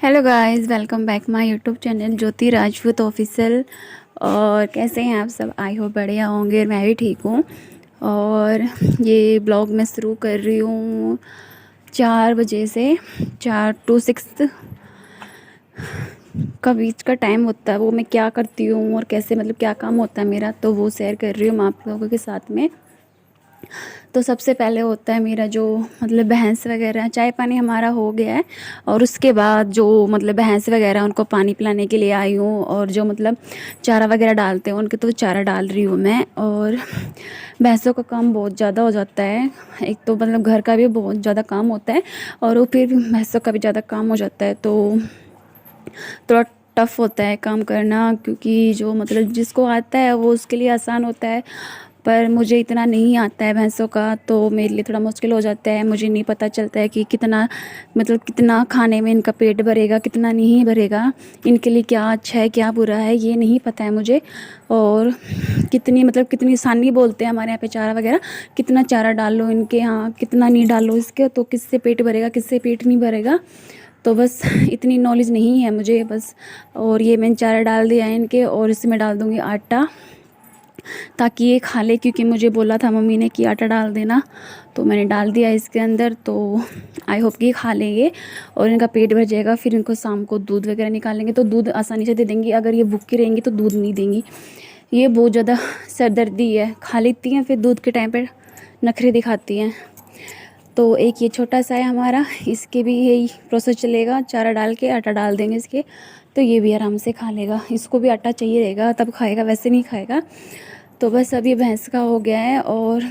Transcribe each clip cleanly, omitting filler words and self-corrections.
Hello guys, welcome back my YouTube channel Jyoti Rajput official. और कैसे हैं आप सब? आई होप बढ़िया होंगे। मैं भी ठीक हूँ। और ये ब्लॉग मैं शुरू कर रही हूँ 4 बजे से। 4 to 6 का बीच का टाइम होता है। वो मैं क्या करती हूँ और कैसे मतलब क्या काम होता है मेरा, तो वो शेयर कर रही हूँ मैं आप लोगों के साथ में। तो सबसे पहले होता है मेरा जो मतलब भैंस वगैरह, चाय पानी हमारा हो गया है। और उसके बाद जो मतलब भैंस वगैरह उनको पानी पिलाने के लिए आई हूँ। और जो मतलब चारा वगैरह डालते हैं उनके, तो चारा डाल रही हूँ मैं। और भैंसों का काम बहुत ज़्यादा हो जाता है। एक तो मतलब घर का भी बहुत ज़्यादा काम होता है और वो फिर भैंसों का भी ज़्यादा काम हो जाता है। तो थोड़ा टफ़ होता है काम करना, क्योंकि जो मतलब जिसको आता है वो उसके लिए आसान होता है, पर मुझे इतना नहीं आता है भैंसों का, तो मेरे लिए थोड़ा मुश्किल हो जाता है। मुझे नहीं पता चलता है कि कितना मतलब कितना खाने में इनका पेट भरेगा, कितना नहीं भरेगा, इनके लिए क्या अच्छा है क्या बुरा है, ये नहीं पता है मुझे। और कितनी मतलब कितनी आसानी बोलते हैं हमारे यहाँ पे चारा वगैरह, कितना चारा डालो इनके यहाँ, कितना नहीं डालो इसके, तो किससे पेट भरेगा किससे पेट नहीं भरेगा। तो बस इतनी नॉलेज नहीं है मुझे बस। और ये मैंने चारा डाल दिया है इनके, और इसमें डाल दूँगी आटा ताकि ये खा ले, क्योंकि मुझे बोला था मम्मी ने कि आटा डाल देना, तो मैंने डाल दिया इसके अंदर। तो आई होप कि ये खा लेंगे और इनका पेट भर जाएगा। फिर इनको शाम को दूध वगैरह निकालेंगे तो दूध आसानी से दे देंगी। अगर ये भूखी रहेंगी तो दूध नहीं देंगी। ये बहुत ज़्यादा सरदर्दी है, खा लेती हैं फिर दूध के टाइम पर नखरे दिखाती हैं। तो एक ये छोटा सा है हमारा, इसके भी यही प्रोसेस चलेगा। चारा डाल के आटा डाल देंगे इसके, तो ये भी आराम से खा लेगा। इसको भी आटा चाहिए रहेगा तब खाएगा, वैसे नहीं खाएगा। तो बस अब ये भैंस का हो गया है। और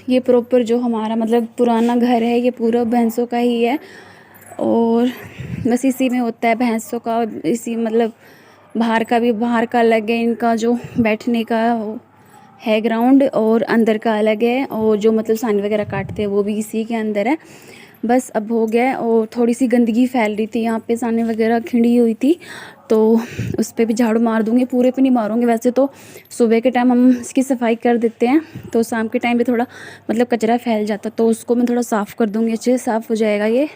ये प्रॉपर जो हमारा मतलब पुराना घर है, ये पूरा भैंसों का ही है। और बस इसी में होता है भैंसों का, इसी मतलब बाहर का भी, बाहर का अलग है इनका जो बैठने का है ग्राउंड, और अंदर का अलग है। और जो मतलब सानी वगैरह काटते हैं वो भी इसी के अंदर है। बस अब हो गया है। और थोड़ी सी गंदगी फैल रही थी यहाँ पे, सानी वगैरह खिंडी हुई थी, तो उस पर भी झाड़ू मार दूँगी। पूरे पे नहीं मारूँगी, वैसे तो सुबह के टाइम हम इसकी सफाई कर देते हैं, तो शाम के टाइम भी थोड़ा मतलब कचरा फैल जाता, तो उसको मैं थोड़ा साफ़ कर दूँगी, अच्छे से साफ़ हो जाएगा ये।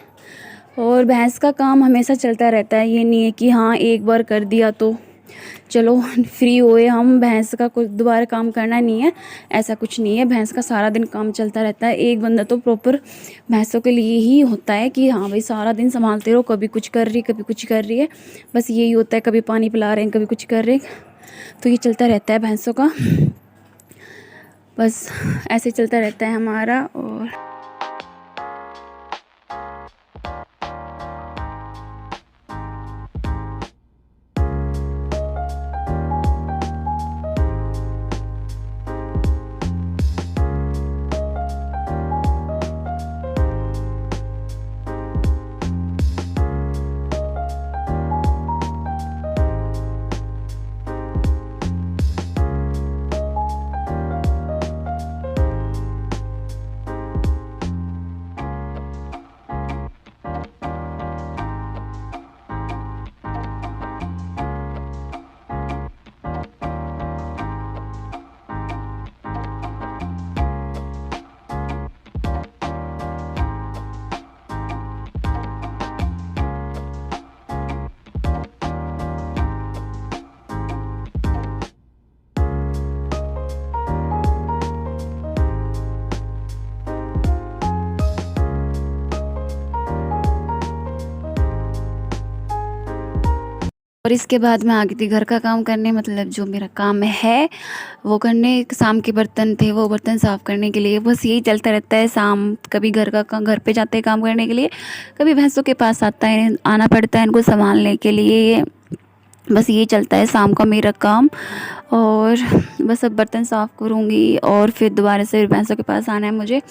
और भैंस का काम हमेशा चलता रहता है, ये नहीं है कि हाँ एक बार कर दिया तो चलो फ्री हुए हम, भैंस का कुछ दोबारा काम करना नहीं है, ऐसा कुछ नहीं है। भैंस का सारा दिन काम चलता रहता है। एक बंदा तो प्रॉपर भैंसों के लिए ही होता है कि हाँ भाई सारा दिन संभालते रहो, कभी कुछ कर रही कभी कुछ कर रही है, बस यही होता है। कभी पानी पिला रहे हैं, कभी कुछ कर रहे हैं, तो ये चलता रहता है भैंसों का। बस ऐसे चलता रहता है हमारा। और इसके बाद मैं आ गई थी घर का काम करने, मतलब जो मेरा काम है वो करने। शाम के बर्तन थे, वो बर्तन साफ़ करने के लिए। बस यही चलता रहता है शाम। कभी घर का काम, घर पे जाते हैं काम करने के लिए, कभी भैंसों के पास आना पड़ता है इनको संभालने के लिए। बस ये चलता है शाम का मेरा काम। और बस अब बर्तन साफ़ करूँगी और फिर दोबारा से भैंसों के पास आना है मुझे।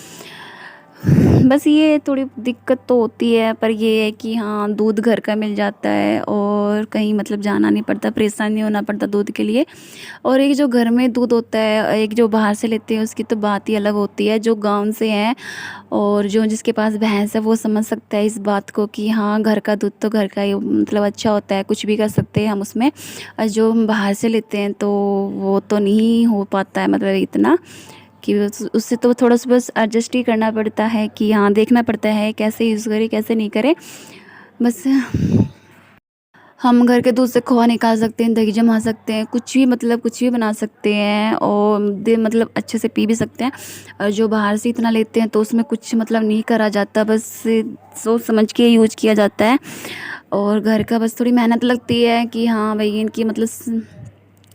बस ये थोड़ी दिक्कत तो होती है, पर ये है कि हाँ दूध घर का मिल जाता है और कहीं मतलब जाना नहीं पड़ता, परेशान नहीं होना पड़ता दूध के लिए। और एक जो घर में दूध होता है, एक जो बाहर से लेते हैं, उसकी तो बात ही अलग होती है। जो गांव से हैं और जो जिसके पास भैंस है वो समझ सकता है इस बात को कि हाँ घर का दूध तो घर का ही मतलब अच्छा होता है, कुछ भी कर सकते हैं हम उसमें। और जो हम बाहर से लेते हैं तो वो तो नहीं हो पाता है मतलब इतना, कि उससे तो थोड़ा सा बस एडजस्ट ही करना पड़ता है कि हाँ देखना पड़ता है कैसे यूज़ करें कैसे नहीं करें। बस हम घर के दूध से खोआ निकाल सकते हैं, दही जमा सकते हैं, कुछ भी मतलब कुछ भी बना सकते हैं और मतलब अच्छे से पी भी सकते हैं। और जो बाहर से इतना लेते हैं तो उसमें कुछ मतलब नहीं करा जाता, बस सोच समझ के यूज किया जाता है। और घर का बस थोड़ी मेहनत लगती है कि हाँ भाई इनकी मतलब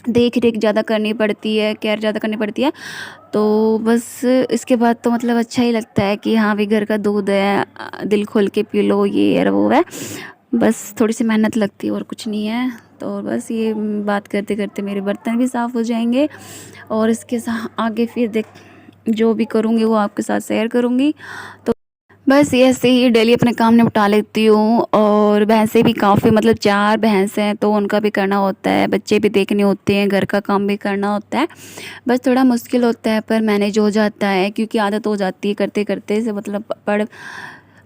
देख रेख ज़्यादा करनी पड़ती है, केयर ज़्यादा करनी पड़ती है। तो बस इसके बाद तो मतलब अच्छा ही लगता है कि हाँ भाई घर का दूध है, दिल खोल के पी लो, ये है वो है। बस थोड़ी सी मेहनत लगती है और कुछ नहीं है। तो बस ये बात करते करते मेरे बर्तन भी साफ़ हो जाएंगे और इसके आगे फिर देख जो भी करूँगी वो आपके साथ शेयर करूँगी। तो बस ये ऐसे ही डेली अपने काम निपटा लेती हूँ। और भैंसें भी काफ़ी मतलब 4 भैंस हैं तो उनका भी करना होता है, बच्चे भी देखने होते हैं, घर का काम भी करना होता है। बस थोड़ा मुश्किल होता है पर मैनेज हो जाता है क्योंकि आदत हो जाती है करते करते से मतलब पढ़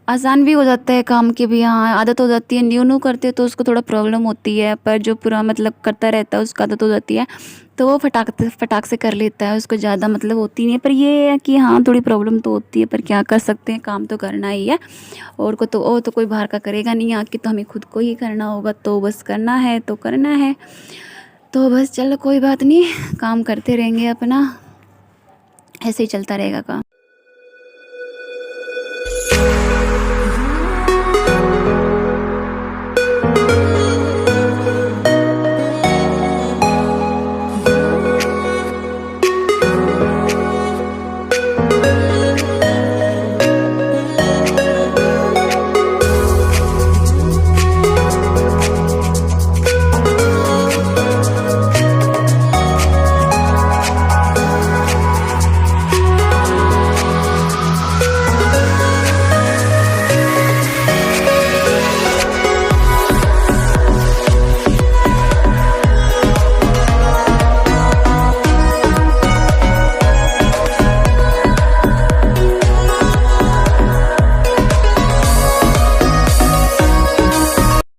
आसान भी हो जाता है काम की भी। हाँ आदत हो जाती है, न्यू न्यू करते तो उसको थोड़ा प्रॉब्लम होती है पर जो पूरा मतलब करता रहता है उसका आदत हो जाती है तो वो फटाक से कर लेता है, उसको ज़्यादा मतलब होती नहीं है। पर ये है कि हाँ थोड़ी प्रॉब्लम तो होती है पर क्या कर सकते हैं, काम तो करना ही है। और तो कोई बाहर का करेगा नहीं, आके तो हमें खुद को ही करना होगा, तो बस करना है तो करना है। तो बस चलो कोई बात नहीं, काम करते रहेंगे अपना, ऐसे ही चलता रहेगा काम।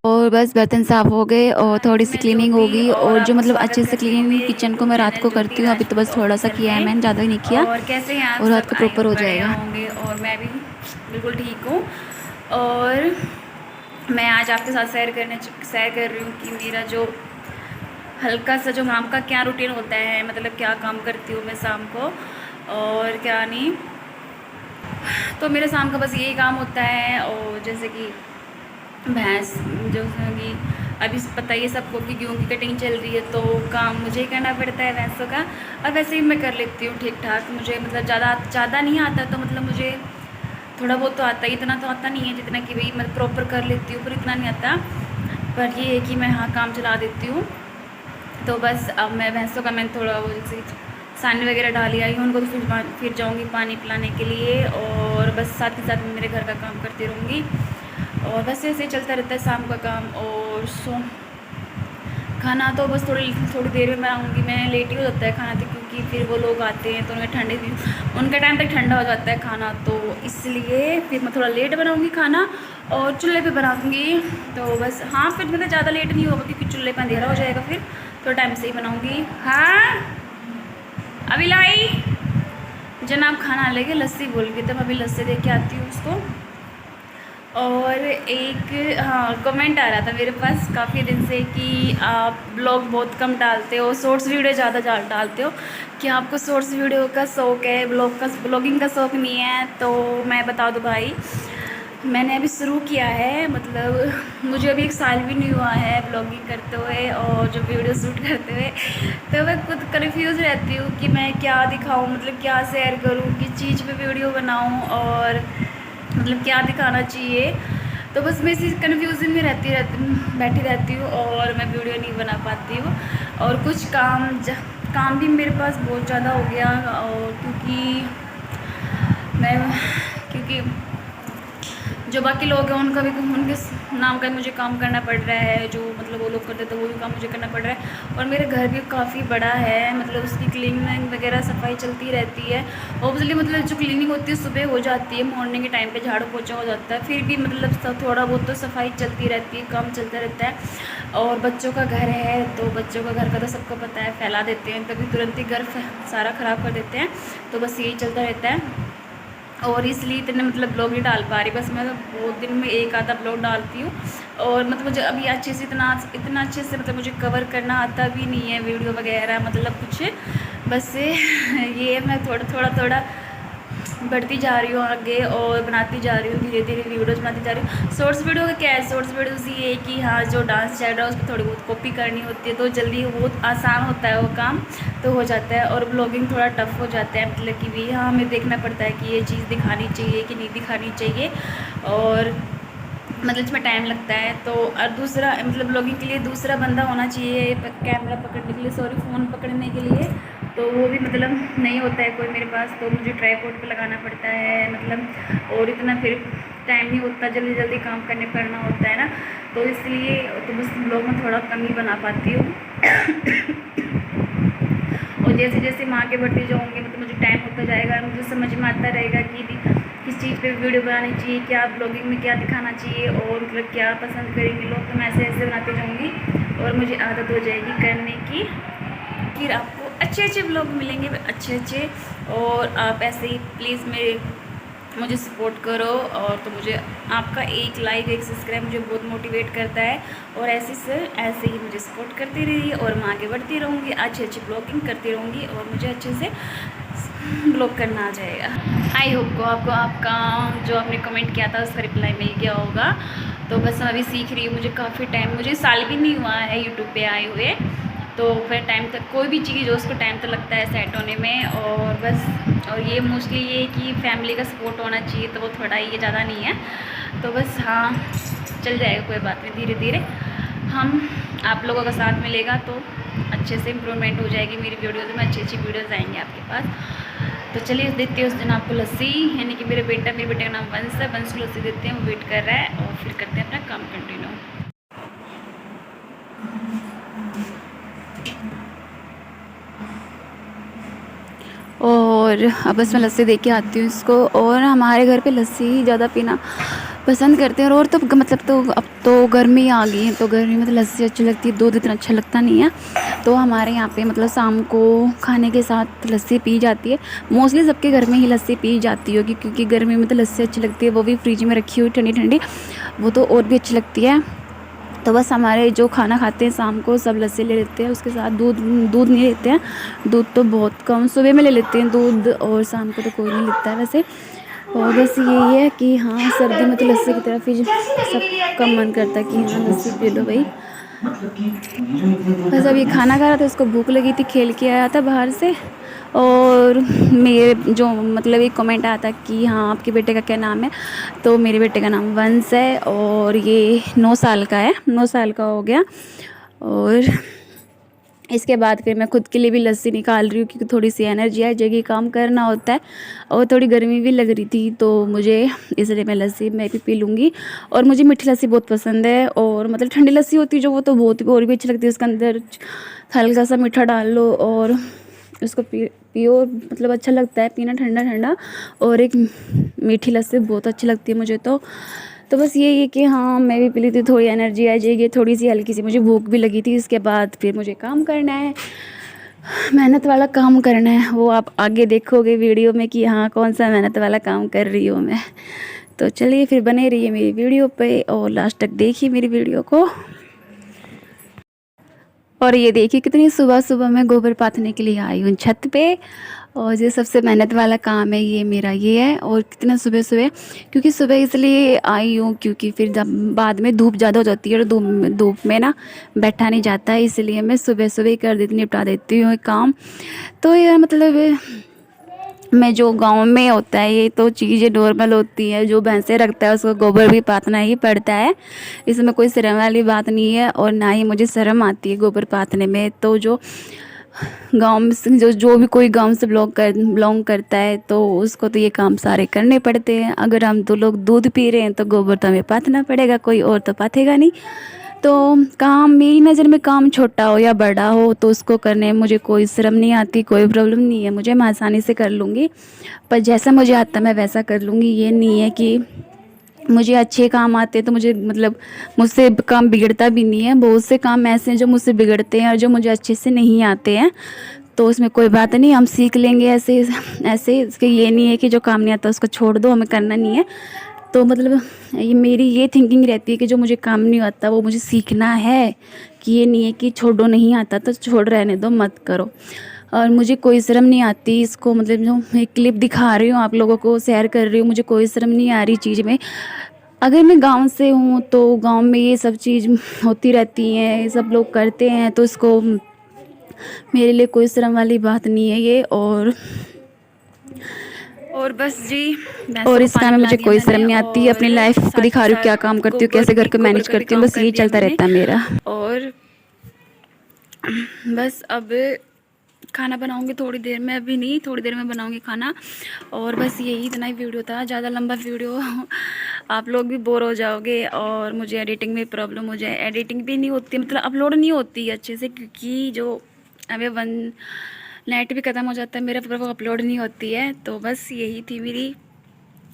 और बस बर्तन साफ़ हो गए और थोड़ी सी क्लीनिंग होगी। और जो मतलब अच्छे से क्लीनिंग किचन को मैं रात को करती हूँ, अभी तो बस थोड़ा सा किया है मैंने, ज़्यादा ही नहीं किया। और कैसे हैं आप और रात सब? को आई प्रॉपर हो होप बढ़िया जाएगा। होंगे और मैं भी बिल्कुल ठीक हूँ। और मैं आज आपके साथ शेयर कर रही हूँ कि मेरा जो हल्का सा जो शाम का क्या रूटीन होता है, मतलब क्या काम करती हूँ मैं शाम को और क्या नहीं। तो मेरे शाम का बस यही काम होता है। और जैसे कि भैंस जो कि अभी पता ही है सबको कि गेहूँ की कटिंग चल रही है तो काम मुझे ही करना पड़ता है भैंसों का। और वैसे ही मैं कर लेती हूँ ठीक ठाक, मुझे मतलब ज़्यादा नहीं आता, तो मतलब मुझे थोड़ा बहुत तो आता है, इतना तो आता नहीं है जितना कि भाई मैं प्रॉपर कर लेती हूँ, पर इतना नहीं आता। पर ये है कि मैं हाँ काम चला देती हूँ। तो बस अब मैं भैंसों का मैंने थोड़ा वो जैसे सानी वगैरह डाली आई हूँ उनको, तो फिर जाऊँगी पानी पिलाने के लिए। और बस साथ ही साथ मेरे घर का काम करती रहूँगी और बस ऐसे ही चलता रहता है शाम का काम। और खाना तो बस थोड़ी थोड़ी देर में बनाऊँगी मैं, लेट ही हो जाता है खाना तो, क्योंकि फिर वो लोग आते हैं तो उनके टाइम तक ठंडा हो जाता है खाना, तो इसलिए फिर मैं थोड़ा लेट बनाऊँगी खाना और चूल्हे पे बनाऊँगी। तो बस हाँ फिर मतलब ज़्यादा लेट नहीं होगा क्योंकि चूल्हे पर अंधेरा हो जाएगा, फिर तो टाइम से ही बनाऊँगी। हाँ अभी लाई जनाब खाना लेके लस्सी बोल के, तब अभी लस्सी दे के आती हूँ उसको। और एक हाँ कमेंट आ रहा था मेरे पास काफ़ी दिन से कि आप ब्लॉग बहुत कम डालते हो, शॉर्ट्स वीडियो ज़्यादा डालते हो, कि आपको शॉर्ट्स वीडियो का शौक़ है, ब्लॉगिंग का शौक़ नहीं है। तो मैं बता दूँ भाई, मैंने अभी शुरू किया है, मतलब मुझे अभी 1 साल भी नहीं हुआ है ब्लॉगिंग करते हुए और जो वीडियो शूट करते हुए। तो मैं खुद कन्फ्यूज़ रहती हूँ कि मैं क्या दिखाऊँ, मतलब क्या शेयर करूँ, किस चीज़ पे वीडियो बनाऊँ और मतलब क्या दिखाना चाहिए। तो बस मैं इसी कन्फ्यूज़न में बैठी रहती हूँ और मैं वीडियो नहीं बना पाती हूँ। और कुछ काम भी मेरे पास बहुत ज़्यादा हो गया, और क्योंकि जो बाकी लोग हैं उनका भी उनके नाम का मुझे काम करना पड़ रहा है, जो मतलब वो लोग करते थे वो भी काम मुझे करना पड़ रहा है। और मेरे घर भी काफ़ी बड़ा है, मतलब उसकी क्लीनिंग वगैरह सफाई चलती रहती है। ऑब्वियसली मतलब जो क्लीनिंग होती है सुबह हो जाती है, मॉर्निंग के टाइम पे झाड़ू पोछा हो जाता है, फिर भी मतलब थोड़ा बहुत तो सफाई चलती रहती है, काम चलता रहता है। और बच्चों का घर है तो बच्चों का घर का तो सबको पता है, फैला देते हैं कभी, तुरंत ही घर सारा ख़राब कर देते हैं। तो बस यही चलता रहता है और इसलिए इतने मतलब ब्लॉग नहीं डाल पा रही। बस मैं वो दिन में एक आधा ब्लॉग डालती हूँ। और मतलब मुझे अभी अच्छे से इतना अच्छे से मतलब मुझे कवर करना आता भी नहीं है वीडियो वगैरह, मतलब कुछ बस ये मैं थोड़ा बढ़ती जा रही हूँ आगे और बनाती जा रही हूँ, धीरे धीरे वीडियोज़ बनाती जा रही हूँ। शॉर्ट्स वीडियो का क्या है, शॉर्ट्स वीडियोज़ ये है कि हाँ जो डांस चल रहा है उस पर थोड़ी बहुत कॉपी करनी होती है तो जल्दी बहुत आसान होता है वो काम, तो हो जाता है। और ब्लॉगिंग थोड़ा टफ हो जाता है, मतलब कि भी हाँ हमें देखना पड़ता है कि ये चीज़ दिखानी चाहिए कि नहीं दिखानी चाहिए, और मतलब इसमें टाइम लगता है। तो और दूसरा मतलब ब्लॉगिंग के लिए दूसरा बंदा होना चाहिए कैमरा पकड़ने के लिए, सॉरी फ़ोन पकड़ने के लिए, तो वो भी मतलब नहीं होता है कोई मेरे पास, तो मुझे ट्राइपॉड पे लगाना पड़ता है मतलब। और इतना फिर टाइम नहीं होता, जल्दी जल्दी काम करना होता है ना, तो इसलिए तो बस ब्लॉग में थोड़ा कम ही बना पाती हूँ। और जैसे जैसे मैं आगे बढ़ती जाऊँगी मतलब मुझे टाइम होता जाएगा, मुझे समझ में आता रहेगा कि किस चीज़ पे वीडियो बनानी चाहिए, क्या ब्लॉगिंग में क्या दिखाना चाहिए और मतलब क्या पसंद करेंगे लोग, तो मैं ऐसे ऐसे बनाती जाऊँगी और मुझे आदत हो जाएगी करने की। फिर आपको अच्छे अच्छे ब्लॉग मिलेंगे, अच्छे। और आप ऐसे ही प्लीज़ मुझे सपोर्ट करो। और तो मुझे आपका एक लाइक एक सब्सक्राइब मुझे बहुत मोटिवेट करता है, और ऐसे ही मुझे सपोर्ट करती रहिए और मैं आगे बढ़ती रहूँगी, अच्छी ब्लॉगिंग करती रहूँगी और मुझे अच्छे से ब्लॉग करना आ जाएगा। आई होप को आपको आपका जो आपने कमेंट किया था उसका रिप्लाई मिल गया होगा। तो बस मैं अभी सीख रही हूँ, मुझे काफ़ी टाइम, मुझे साल भी नहीं हुआ है यूट्यूब पे आए हुए, तो फिर टाइम तक कोई भी चीज़ जो उसको टाइम तो लगता है सेट होने में। और बस और ये मोस्टली ये कि फैमिली का सपोर्ट होना चाहिए, तो वो थोड़ा ये ज़्यादा नहीं है, तो बस हाँ चल जाएगा, कोई बात नहीं, धीरे धीरे हम आप लोगों का साथ मिलेगा तो अच्छे से इम्प्रूवमेंट हो जाएगी मेरी वीडियोज़ में, अच्छी वीडियोज़ आएंगी आपके पास। तो चलिए देते हैं उस दिन आपको लस्सी, यानी कि मेरे बेटे का नाम वंश है, वंश को लस्सी देते हैं, वो वेट कर रहा है और फिर करते हैं अपना काम कंटिन्यू। और अब बस मैं लस्सी दे के आती हूँ इसको। और हमारे घर पे लस्सी ही ज़्यादा पीना पसंद करते हैं। और तो मतलब तो अब तो गर्मी आ गई है, तो गर्मी में तो लस्सी अच्छी लगती है, दूध इतना अच्छा लगता नहीं है। तो हमारे यहाँ पे मतलब शाम को खाने के साथ लस्सी पी जाती है, मोस्टली सबके घर में ही लस्सी पी जाती होगी, क्योंकि गर्मी में तो लस्सी अच्छी लगती है, वो भी फ्रिज में रखी हुई ठंडी ठंडी, वो तो और भी अच्छी लगती है। तो बस हमारे जो खाना खाते हैं शाम को सब लस्सी ले लेते हैं, उसके साथ दूध नहीं लेते हैं, दूध तो बहुत कम, सुबह में ले लेते हैं दूध और शाम को तो कोई नहीं लेता है वैसे। और बस यही है कि हाँ सर्दी में तो लस्सी की तरफ ही सबका मन करता है कि हाँ लस्सी पी लो भाई। बस अभी खाना खा रहा था, उसको भूख लगी थी, खेल के आया था बाहर से, और मेरे जो मतलब एक कमेंट आया था कि हाँ आपके बेटे का क्या नाम है, तो मेरे बेटे का नाम वंश है और ये 9 साल का है, 9 साल का हो गया। और इसके बाद फिर मैं खुद के लिए भी लस्सी निकाल रही हूँ, क्योंकि थोड़ी सी एनर्जी आ जाएगी, काम करना होता है, और थोड़ी गर्मी भी लग रही थी तो मुझे, इसलिए मैं लस्सी मैं भी पी लूँगी। और मुझे मीठी लस्सी बहुत पसंद है, और मतलब ठंडी लस्सी होती है जो, वो तो बहुत और भी अच्छी लगती है, उसके अंदर हल्का सा मीठा डाल लो और उसको पियो, मतलब अच्छा लगता है पीना ठंडा ठंडा। और एक मीठी लस्सी बहुत अच्छी लगती है मुझे तो बस यही है कि हाँ मैं भी पी ली थी, थोड़ी एनर्जी आ जाएगी, थोड़ी सी हल्की सी, मुझे भूख भी लगी थी। इसके बाद फिर मुझे काम करना है, मेहनत वाला काम करना है, वो आप आगे देखोगे वीडियो में कि हाँ कौन सा मेहनत वाला काम कर रही हूँ मैं। तो चलिए फिर बने रहिए मेरी वीडियो पे और लास्ट तक देखिए मेरी वीडियो को। और ये देखिए कितनी सुबह सुबह मैं गोबर पाथने के लिए आई हूँ छत पे, और जो सबसे मेहनत वाला काम है ये मेरा ये है। और कितना सुबह सुबह, क्योंकि सुबह इसलिए आई हूँ क्योंकि फिर जब बाद में धूप ज़्यादा हो जाती है और धूप में ना बैठा नहीं जाता है, इसलिए मैं सुबह सुबह ही कर देती, निपटा देती हूँ काम। तो ये मतलब मैं जो गांव में होता है ये तो चीज़ें नॉर्मल होती हैं, जो भैंसे रखता है उसको गोबर भी पाथना ही पड़ता है, इसमें कोई शर्म वाली बात नहीं है और ना ही मुझे शर्म आती है गोबर पाथने में। तो जो गांव में से जो भी कोई गांव से बिलोंग करता है तो उसको तो ये काम सारे करने पड़ते हैं। अगर हम 2 लोग दूध पी रहे हैं तो गोबर तो हमें पाथना पड़ेगा, कोई और तो पाथेगा नहीं। तो काम, मेरी नज़र में काम छोटा हो या बड़ा हो तो उसको करने में मुझे कोई शर्म नहीं आती, कोई प्रॉब्लम नहीं है मुझे, मैं आसानी से कर लूँगी। पर जैसा मुझे आता मैं वैसा कर लूँगी। ये नहीं है कि मुझे अच्छे काम आते तो मुझे मतलब मुझसे काम बिगड़ता भी नहीं है। बहुत से काम ऐसे हैं जो मुझसे बिगड़ते हैं और जो मुझे अच्छे से नहीं आते हैं, तो उसमें कोई बात नहीं, हम सीख लेंगे ऐसे ऐसे। इसके ये नहीं है कि जो काम नहीं आता उसको छोड़ दो, हमें करना नहीं है। तो मतलब ये मेरी ये थिंकिंग रहती है कि जो मुझे काम नहीं आता वो मुझे सीखना है, कि ये नहीं है कि छोड़ो, नहीं आता तो छोड़, रहने दो, मत करो। और मुझे कोई शर्म नहीं आती इसको, मतलब जो मैं क्लिप दिखा रही हूँ आप लोगों को, शेयर कर रही हूँ, मुझे कोई शर्म नहीं आ रही चीज़ में। अगर मैं गांव से हूँ तो गांव में ये सब चीज़ होती रहती हैं, सब लोग करते हैं, तो इसको मेरे लिए कोई शर्म वाली बात नहीं है ये। और बस जी, भैंसों और को इस पानी काम में पिला मुझे दिया कोई शर्म मैंने नहीं आती, अपनी और लाइफ को साथ दिखा ही रही हूँ क्या साथ काम करती हूँ, कैसे घर को मैनेज गोबर का भी करती हूँ, काम बस कर ये दिया चलता मैंने। रहता है मेरा। और बस अब खाना बनाऊंगी थोड़ी देर में, अभी नहीं, थोड़ी देर में बनाऊंगी खाना। और बस यही इतना ही वीडियो था, ज़्यादा लंबा वीडियो आप लोग भी बोर हो जाओगे और मुझे एडिटिंग में प्रॉब्लम हो जाए। एडिटिंग भी नहीं होती, मतलब अपलोड नहीं होती अच्छे से, क्योंकि जो अभी नेट भी ख़त्म हो जाता है मेरा, पर वो अपलोड नहीं होती है। तो बस यही थी मेरी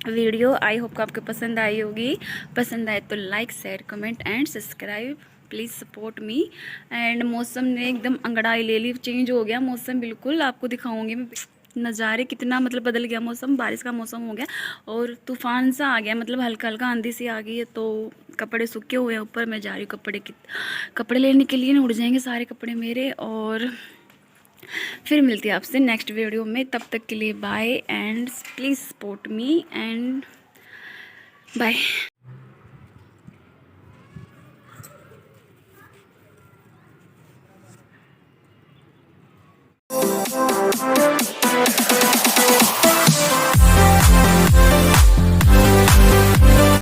वीडियो। आई होप को आपको पसंद आई होगी। पसंद आए तो like, share, comment and subscribe, please support me. And मौसम ने एकदम अंगड़ाई ले ली, चेंज हो गया मौसम बिल्कुल, आपको दिखाऊंगी मैं नज़ारे, कितना मतलब बदल गया मौसम, बारिश का मौसम हो गया और तूफान सा आ गया, मतलब हल्का हल्का आंधी सी आ गई है। तो कपड़े सूखे हुए हैं ऊपर, मैं जा रही हूँ कपड़े लेने के लिए, उड़ जाएंगे सारे कपड़े मेरे। और फिर मिलती है आपसे नेक्स्ट वीडियो में, तब तक के लिए bye and please support me and bye.